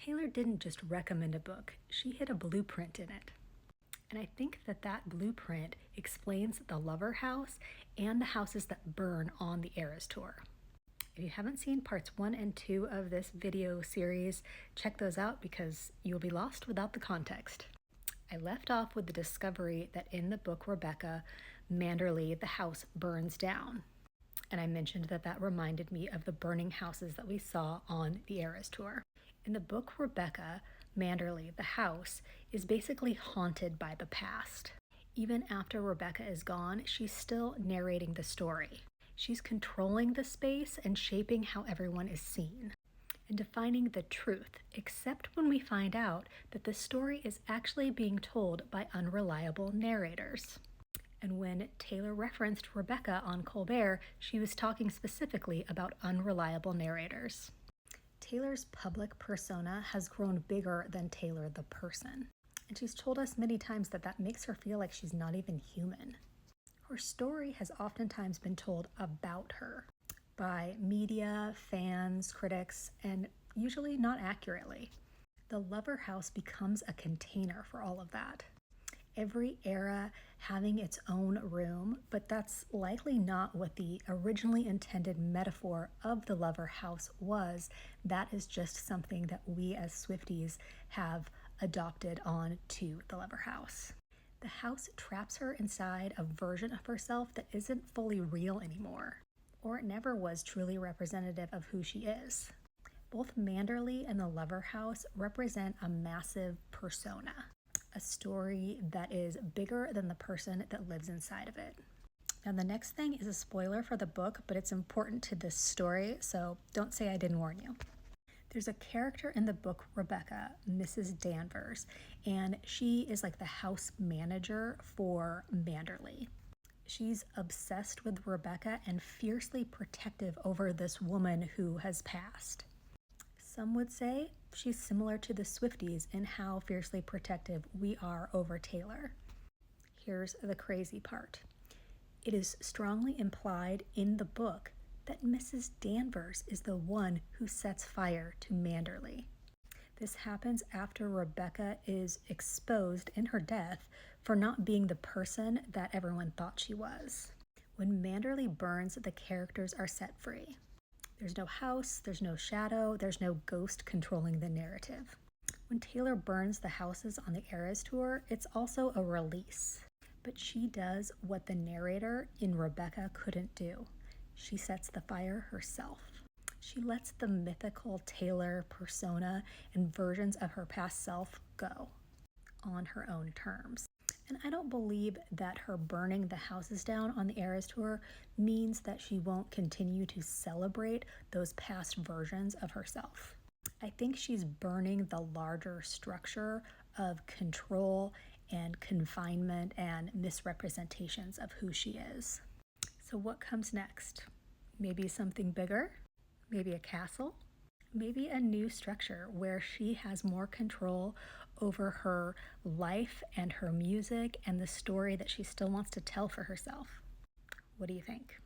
Taylor didn't just recommend a book, she hid a blueprint in it. And I think that blueprint explains the Lover House and the houses that burn on the Eras Tour. If you haven't seen parts 1 and 2 of this video series, check those out because you'll be lost without the context. I left off with the discovery that in the book Rebecca, Manderley, the house burns down. And I mentioned that reminded me of the burning houses that we saw on the Eras Tour. In the book Rebecca, Manderley, the house, is basically haunted by the past. Even after Rebecca is gone, she's still narrating the story. She's controlling the space and shaping how everyone is seen, and defining the truth, except when we find out that the story is actually being told by unreliable narrators. And when Taylor referenced Rebecca on Colbert, she was talking specifically about unreliable narrators. Taylor's public persona has grown bigger than Taylor the person, and she's told us many times that makes her feel like she's not even human. Her story has oftentimes been told about her by media, fans, critics, and usually not accurately. The Lover House becomes a container for all of that. Every era having its own room, but that's likely not what the originally intended metaphor of the Lover House was. That is just something that we as Swifties have adopted on to the Lover House. The house traps her inside a version of herself that isn't fully real anymore, or it never was truly representative of who she is. Both Manderley and the Lover House represent a massive persona, a story that is bigger than the person that lives inside of it. Now, the next thing is a spoiler for the book, but it's important to this story, so don't say I didn't warn you. There's a character in the book Rebecca, Mrs. Danvers, and she is like the house manager for Manderley. She's obsessed with Rebecca and fiercely protective over this woman who has passed. Some would say she's similar to the Swifties in how fiercely protective we are over Taylor. Here's the crazy part. It is strongly implied in the book that Mrs. Danvers is the one who sets fire to Manderley. This happens after Rebecca is exposed in her death for not being the person that everyone thought she was. When Manderley burns, the characters are set free. There's no house, there's no shadow, there's no ghost controlling the narrative. When Taylor burns the houses on the Eras Tour, it's also a release. But she does what the narrator in Rebecca couldn't do. She sets the fire herself. She lets the mythical Taylor persona and versions of her past self go on her own terms. And I don't believe that her burning the houses down on the Eras Tour means that she won't continue to celebrate those past versions of herself. I think she's burning the larger structure of control and confinement and misrepresentations of who she is. So what comes next? Maybe something bigger? Maybe a castle? Maybe a new structure where she has more control over her life and her music and the story that she still wants to tell for herself. What do you think?